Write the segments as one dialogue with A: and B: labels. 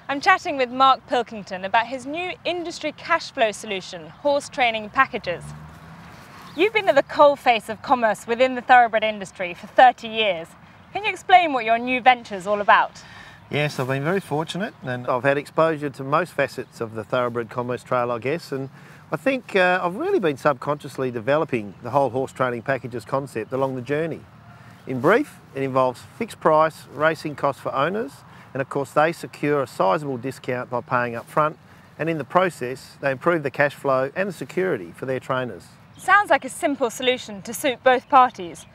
A: I'm chatting with Mark Pilkington about his new industry cash flow solution, horse training packages. You've been at the coalface of commerce within the thoroughbred industry for 30 years. Can you explain what your new venture is all about?
B: Yes, I've been very fortunate and I've had exposure to most facets of the thoroughbred commerce trail, I guess, and I think I've really been subconsciously developing the whole horse training packages concept along the journey. In brief, it involves fixed price racing costs for owners, and of course they secure a sizable discount by paying up front, and in the process they improve the cash flow and the security for their trainers.
A: Sounds like a simple solution to suit both parties.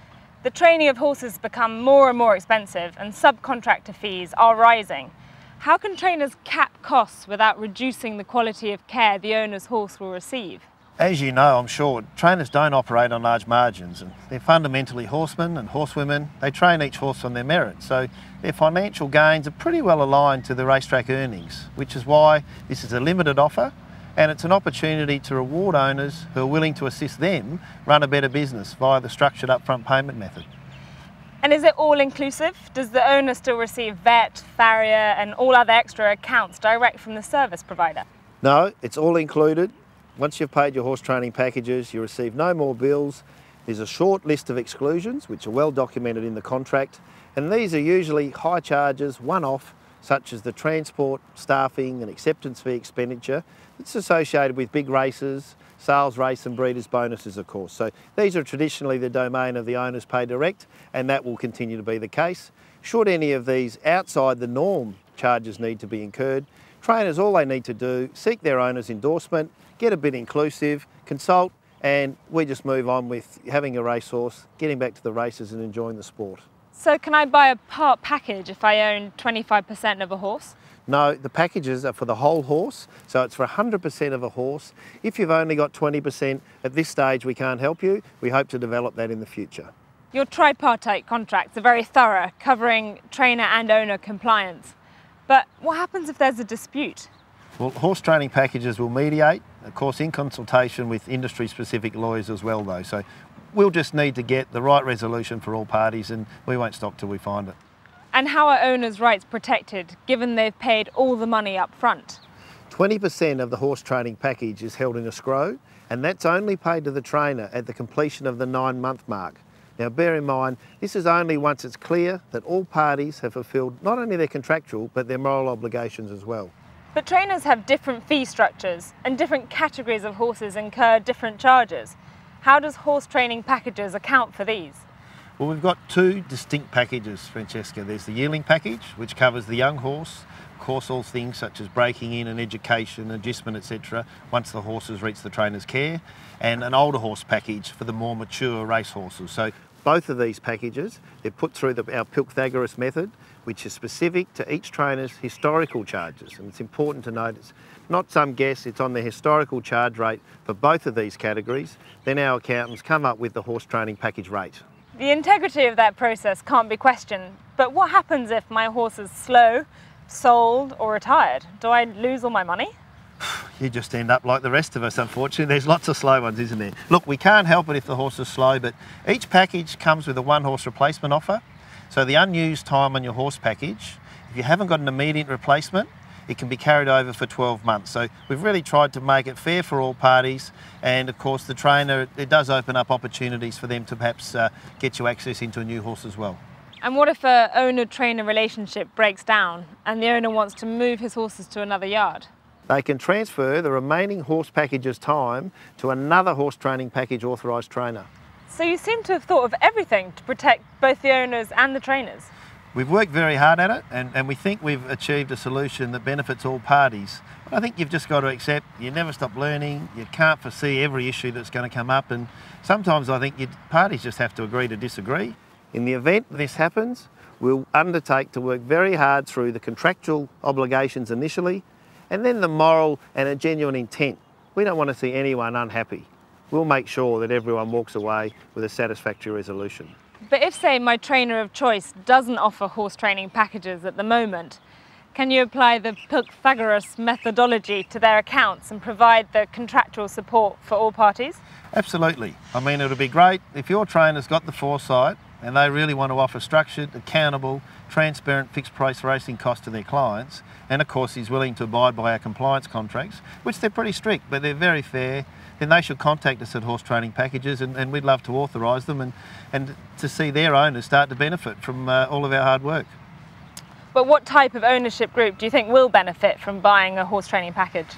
A: The training of horses become more and more expensive and subcontractor fees are rising. How can trainers cap costs without reducing the quality of care the owner's horse will receive?
B: As you know, I'm sure, trainers don't operate on large margins, and they're fundamentally horsemen and horsewomen. They train each horse on their merit, so their financial gains are pretty well aligned to the racetrack earnings, which is why this is a limited offer, and it's an opportunity to reward owners who are willing to assist them run a better business via the structured upfront payment method.
A: And is it all inclusive? Does the owner still receive vet, farrier and all other extra accounts direct from the service provider?
B: No, it's all included. Once you've paid your horse training packages, you receive no more bills. There's a short list of exclusions which are well documented in the contract, and these are usually high charges, one-off, such as the transport, staffing and acceptance fee expenditure that's associated with big races, sales race and breeders' bonuses of course. So these are traditionally the domain of the owners pay direct, and that will continue to be the case. Should any of these outside the norm charges need to be incurred, trainers, all they need to do, seek their owner's endorsement, get a bit inclusive, consult, and we just move on with having a racehorse, getting back to the races and enjoying the sport.
A: So can I buy a part package if I own 25% of a horse?
B: No, the packages are for the whole horse, so it's for 100% of a horse. If you've only got 20%, at this stage we can't help you. We hope to develop that in the future.
A: Your tripartite contracts are very thorough, covering trainer and owner compliance. But what happens if there's a dispute?
B: Well, horse training packages will mediate, of course in consultation with industry-specific lawyers as well though. So we'll just need to get the right resolution for all parties, and we won't stop till we find it.
A: And how are owners' rights protected, given they've paid all the money up front?
B: 20% of the horse training package is held in escrow, and that's only paid to the trainer at the completion of the 9-month mark. Now bear in mind, this is only once it's clear that all parties have fulfilled not only their contractual but their moral obligations as well.
A: But trainers have different fee structures, and different categories of horses incur different charges. How does horse training packages account for these?
B: Well, we've got two distinct packages, Francesca. There's the yearling package, which covers the young horse, of course all things such as breaking in and education, agistment, etc. once the horse has reached the trainer's care, and an older horse package for the more mature race horses. So both of these packages, they're put through our Pilkington method, which is specific to each trainer's historical charges. And it's important to note it's not some guess, it's on the historical charge rate for both of these categories. Then our accountants come up with the horse training package rate.
A: The integrity of that process can't be questioned, but what happens if my horse is slow, sold or retired? Do I lose all my money?
B: You just end up like the rest of us, unfortunately. There's lots of slow ones, isn't there? Look, we can't help it if the horse is slow, but each package comes with a one-horse replacement offer. So the unused time on your horse package, if you haven't got an immediate replacement, it can be carried over for 12 months. So we've really tried to make it fair for all parties, and of course the trainer, it does open up opportunities for them to perhaps get you access into a new horse as well.
A: And what if an owner-trainer relationship breaks down and the owner wants to move his horses to another yard?
B: They can transfer the remaining horse package's time to another horse training package authorised trainer.
A: So you seem to have thought of everything to protect both the owners and the trainers.
B: We've worked very hard at it, and we think we've achieved a solution that benefits all parties. But I think you've just got to accept you never stop learning, you can't foresee every issue that's going to come up, and sometimes I think parties just have to agree to disagree. In the event this happens, we'll undertake to work very hard through the contractual obligations initially, and then the moral and a genuine intent. We don't want to see anyone unhappy. We'll make sure that everyone walks away with a satisfactory resolution.
A: But if, say, my trainer of choice doesn't offer horse training packages at the moment, can you apply the Pilkington methodology to their accounts and provide the contractual support for all parties?
B: Absolutely. I mean, it would be great if your trainer's got the foresight and they really want to offer structured, accountable, transparent fixed price racing costs to their clients, and of course he's willing to abide by our compliance contracts, which they're pretty strict, but they're very fair, then they should contact us at Horse Training Packages, and we'd love to authorise them and to see their owners start to benefit from all of our hard work.
A: But what type of ownership group do you think will benefit from buying a horse training package?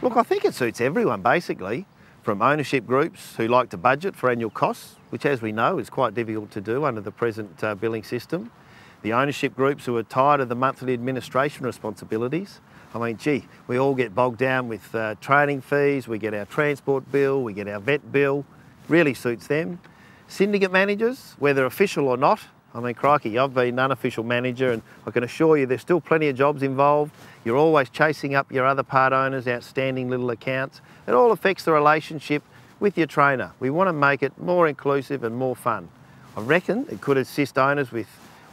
B: Look, I think it suits everyone basically, from ownership groups who like to budget for annual costs, which as we know is quite difficult to do under the present billing system. The ownership groups who are tired of the monthly administration responsibilities. I mean, gee, we all get bogged down with training fees, we get our transport bill, we get our vet bill, really suits them. Syndicate managers, whether official or not, I mean, crikey, I've been unofficial manager and I can assure you there's still plenty of jobs involved. You're always chasing up your other part owners' outstanding little accounts. It all affects the relationship with your trainer. We want to make it more inclusive and more fun. I reckon it could assist owners with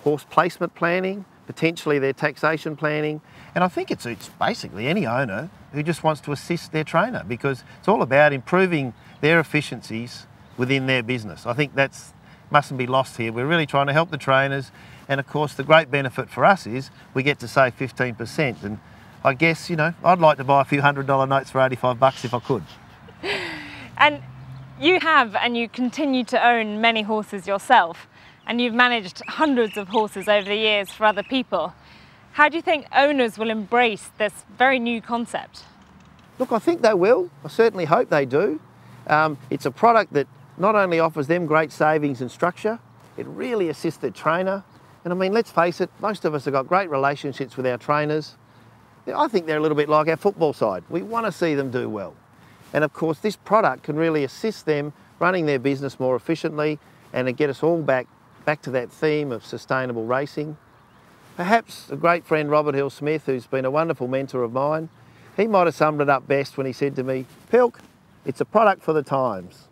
B: horse placement planning, potentially their taxation planning, and I think it suits basically any owner who just wants to assist their trainer, because it's all about improving their efficiencies within their business. I think that's mustn't be lost here. We're really trying to help the trainers, and of course the great benefit for us is we get to save 15%, and I guess, you know, I'd like to buy a few $100 notes for 85 bucks if I could.
A: And you have and you continue to own many horses yourself, and you've managed hundreds of horses over the years for other people. How do you think owners will embrace this very new concept?
B: Look, I think they will. I certainly hope they do. It's a product that not only offers them great savings and structure, it really assists their trainer. And I mean, let's face it, most of us have got great relationships with our trainers. I think they're a little bit like our football side. We want to see them do well. And of course, this product can really assist them running their business more efficiently and to get us all back to that theme of sustainable racing. Perhaps a great friend, Robert Hill-Smith, who's been a wonderful mentor of mine, he might have summed it up best when he said to me, "Pilk, it's a product for the times."